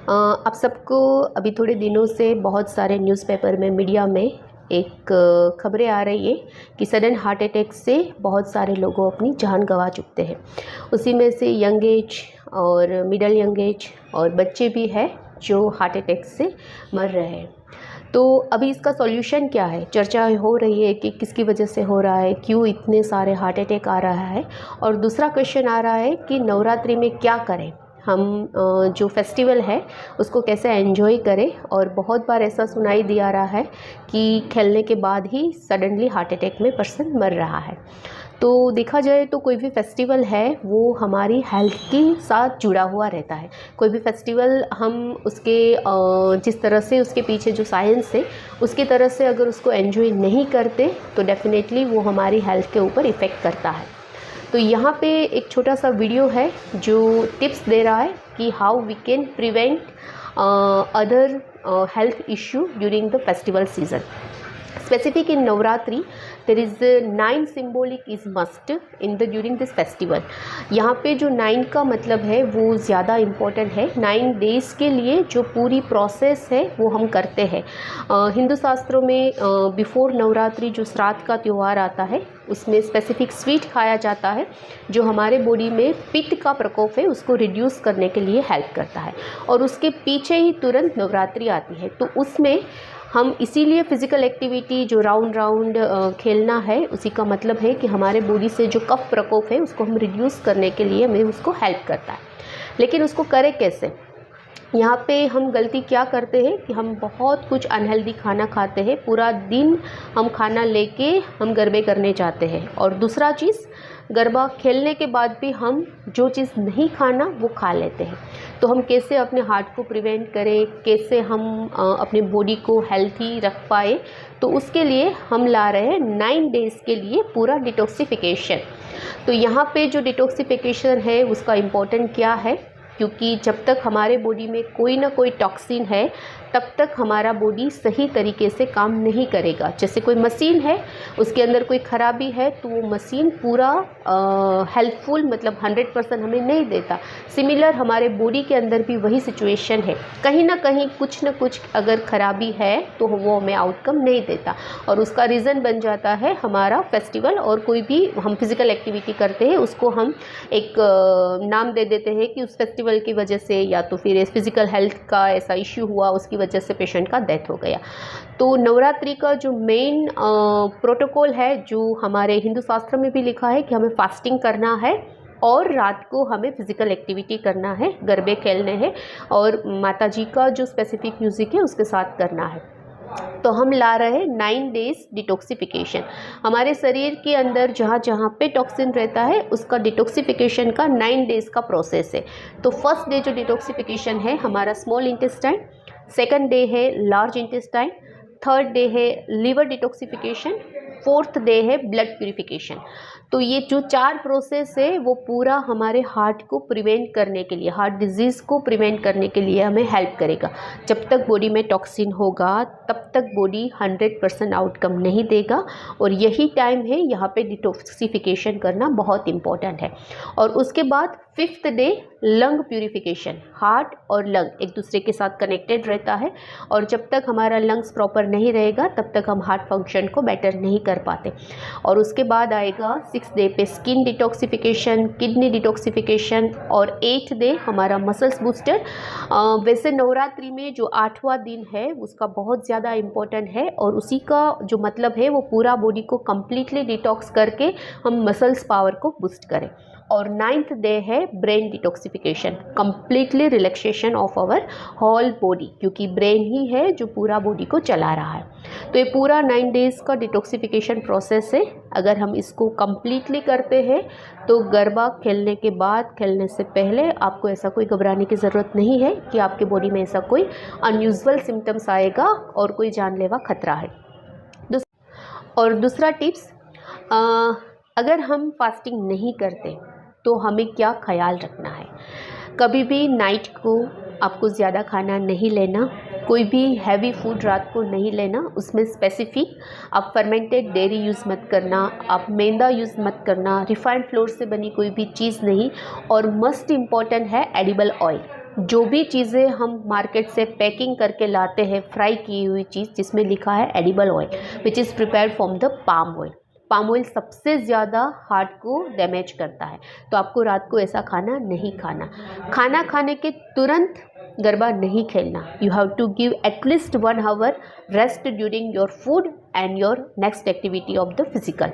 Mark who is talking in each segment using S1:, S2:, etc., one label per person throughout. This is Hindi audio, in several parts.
S1: आप सबको अभी थोड़े दिनों से बहुत सारे न्यूज़पेपर में, मीडिया में एक खबरें आ रही है कि सडन हार्ट अटैक से बहुत सारे लोगों अपनी जान गंवा चुकते हैं। उसी में से यंग एज और मिडल यंग एज और बच्चे भी हैं जो हार्ट अटैक से मर रहे हैं। तो अभी इसका सॉल्यूशन क्या है? चर्चा हो रही है कि किसकी वजह से हो रहा है, क्यों इतने सारे हार्ट अटैक आ रहा है। और दूसरा क्वेश्चन आ रहा है कि नवरात्रि में क्या करें, हम जो फेस्टिवल है उसको कैसे एंजॉय करें। और बहुत बार ऐसा सुनाई दिया रहा है कि खेलने के बाद ही सडनली हार्ट अटैक में पर्सन मर रहा है। तो देखा जाए तो कोई भी फेस्टिवल है वो हमारी हेल्थ के साथ जुड़ा हुआ रहता है। कोई भी फेस्टिवल हम उसके जिस तरह से उसके पीछे जो साइंस है उसकी तरह से अगर उसको एंजॉय नहीं करते तो डेफिनेटली वो हमारी हेल्थ के ऊपर इफ़ेक्ट करता है। तो यहाँ पे एक छोटा सा वीडियो है जो टिप्स दे रहा है कि how we can prevent other health issue during the festival season. Specific in Navratri, there is 9 symbolic is must in the during this festival. यहाँ पे जो 9 का मतलब है वो ज़्यादा इम्पोर्टेंट है। 9 डेज़ के लिए जो पूरी प्रोसेस है वो हम करते हैं। हिंदू शास्त्रों में बिफोर नवरात्रि जो श्राद्ध का त्यौहार आता है उसमें स्पेसिफिक स्वीट खाया जाता है जो हमारे बॉडी में पित्त का प्रकोप है उसको रिड्यूस करने के लिए हेल्प करता है। और उसके पीछे ही तुरंत नवरात्रि आती है। तो उसमें हम इसीलिए फ़िज़िकल एक्टिविटी जो राउंड खेलना है उसी का मतलब है कि हमारे बॉडी से जो कफ प्रकोप है उसको हम रिड्यूस करने के लिए हमें उसको हेल्प करता है। लेकिन उसको करें कैसे? यहाँ पे हम गलती क्या करते हैं कि हम बहुत कुछ अनहेल्दी खाना खाते हैं। पूरा दिन हम खाना लेके हम गरबे करने जाते हैं। और दूसरा चीज़, गरबा खेलने के बाद भी हम जो चीज़ नहीं खाना वो खा लेते हैं। तो हम कैसे अपने हार्ट को प्रिवेंट करें, कैसे हम अपने बॉडी को हेल्थी रख पाए, तो उसके लिए हम ला रहे हैं 9 डेज़ के लिए पूरा डिटॉक्सिफिकेशन। तो यहाँ पे जो डिटॉक्सिफिकेशन है उसका इम्पोर्टेंट क्या है, क्योंकि जब तक हमारे बॉडी में कोई ना कोई टॉक्सिन है तब तक हमारा बॉडी सही तरीके से काम नहीं करेगा। जैसे कोई मशीन है उसके अंदर कोई ख़राबी है तो वो मशीन पूरा हेल्पफुल मतलब 100% हमें नहीं देता। सिमिलर हमारे बॉडी के अंदर भी वही सिचुएशन है, कहीं ना कहीं कुछ ना कुछ अगर ख़राबी है तो वो हमें आउटकम नहीं देता। और उसका रीज़न बन जाता है हमारा फेस्टिवल और कोई भी हम फिज़िकल एक्टिविटी करते हैं उसको हम एक नाम दे देते हैं कि उस फेस्टिवल की वजह से या तो फिर फिज़िकल हेल्थ का ऐसा इश्यू हुआ उसकी वजह से पेशेंट का डेथ हो गया। तो नवरात्रि का जो मेन प्रोटोकॉल है जो हमारे हिंदू शास्त्र में भी लिखा है कि हमें फास्टिंग करना है और रात को हमें फिज़िकल एक्टिविटी करना है, गरबे खेलने हैं और माता जी का जो स्पेसिफिक म्यूज़िक है उसके साथ करना है। तो हम ला रहे हैं 9 डेज़ डिटॉक्सिफिकेशन। हमारे शरीर के अंदर जहाँ जहाँ पे टॉक्सिन रहता है उसका डिटॉक्सिफिकेशन का 9 डेज़ का प्रोसेस है। तो फर्स्ट डे जो डिटॉक्सिफिकेशन है हमारा स्मॉल इंटेस्टाइन, सेकंड डे है लार्ज इंटेस्टाइन, थर्ड डे है लिवर डिटॉक्सिफिकेशन, फोर्थ डे है ब्लड प्यूरिफिकेशन। तो ये जो 4 प्रोसेस है वो पूरा हमारे हार्ट को प्रिवेंट करने के लिए, हार्ट डिजीज़ को प्रिवेंट करने के लिए हमें हेल्प करेगा। जब तक बॉडी में टॉक्सिन होगा तब तक बॉडी 100% आउटकम नहीं देगा। और यही टाइम है यहाँ पे डिटॉक्सिफिकेशन करना बहुत इम्पॉर्टेंट है। और उसके बाद 5th day lung purification. Heart और लंग एक दूसरे के साथ कनेक्टेड रहता है और जब तक हमारा लंग्स प्रॉपर नहीं रहेगा तब तक हम हार्ट फंक्शन को बेटर नहीं कर पाते। और उसके बाद आएगा 6th डे पे स्किन डिटॉक्सिफिकेशन, किडनी डिटॉक्सिफिकेशन और 8th डे हमारा मसल्स बूस्टर। वैसे नवरात्रि में जो 8वां दिन है उसका बहुत ज़्यादा इम्पोर्टेंट है और उसी का जो मतलब है वो पूरा बॉडी को कम्प्लीटली डिटॉक्स करके हम मसल्स पावर को बूस्ट करें। और 9th डे है brain detoxification, completely relaxation of our whole body, क्योंकि ब्रेन ही है जो पूरा बॉडी को चला रहा है। तो ये पूरा 9 डेज़ का डिटॉक्सिफिकेशन प्रोसेस है। अगर हम इसको कम्प्लीटली करते हैं तो गरबा खेलने के बाद, खेलने से पहले आपको ऐसा कोई घबराने की ज़रूरत नहीं है कि आपके बॉडी में ऐसा कोई अनयूजुअल सिम्टम्स आएगा और कोई जानलेवा खतरा है। और दूसरा टिप्स, अगर हम फास्टिंग नहीं करते तो हमें क्या ख्याल रखना है। कभी भी नाइट को आपको ज़्यादा खाना नहीं लेना, कोई भी हैवी फूड रात को नहीं लेना। उसमें स्पेसिफिक आप फर्मेंटेड डेयरी यूज़ मत करना, आप मैदा यूज़ मत करना, रिफाइंड फ्लोर से बनी कोई भी चीज़ नहीं। और मस्ट इम्पॉर्टेंट है एडिबल ऑयल। जो भी चीज़ें हम मार्केट से पैकिंग करके लाते हैं, फ्राई की हुई चीज़ जिसमें लिखा है edible oil which is prepared from the palm oil, palm oil सबसे ज़्यादा हार्ट को डैमेज करता है। तो आपको रात को ऐसा खाना नहीं खाना। खाना खाने के तुरंत गरबा नहीं खेलना। You have to give at least 1 hour rest during your food and your next activity of the physical.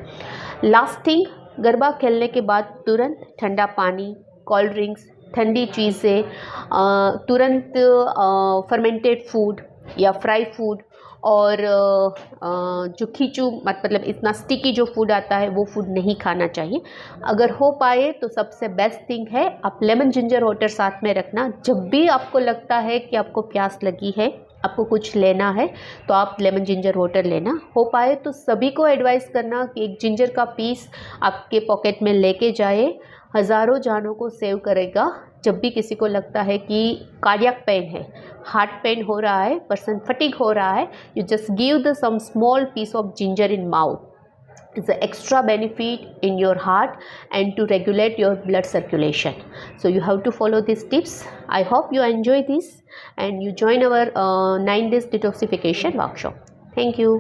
S1: Last thing, Garba खेलने के बाद तुरंत ठंडा पानी, कोल्ड ड्रिंक्स, ठंडी चीज़ें, तुरंत फर्मेंटेड फूड या फ्राई फूड और जो खींचू मतलब इतना स्टिकी जो फूड आता है वो फूड नहीं खाना चाहिए। अगर हो पाए तो सबसे बेस्ट थिंग है आप लेमन जिंजर वाटर साथ में रखना। जब भी आपको लगता है कि आपको प्यास लगी है, आपको कुछ लेना है, तो आप लेमन जिंजर वाटर लेना। हो पाए तो सभी को एडवाइस करना कि एक जिंजर का पीस आपके पॉकेट में लेके जाए, हज़ारों जानों को सेव करेगा। जब भी किसी को लगता है कि कार्डियक पेन है, हार्ट पेन हो रहा है, पर्सन फटीग हो रहा है, you just give the some small piece of ginger in mouth. It's an extra benefit in your heart and to regulate your blood circulation. So you have to follow these tips. I hope you enjoy this and you join our 9 days detoxification workshop. Thank you.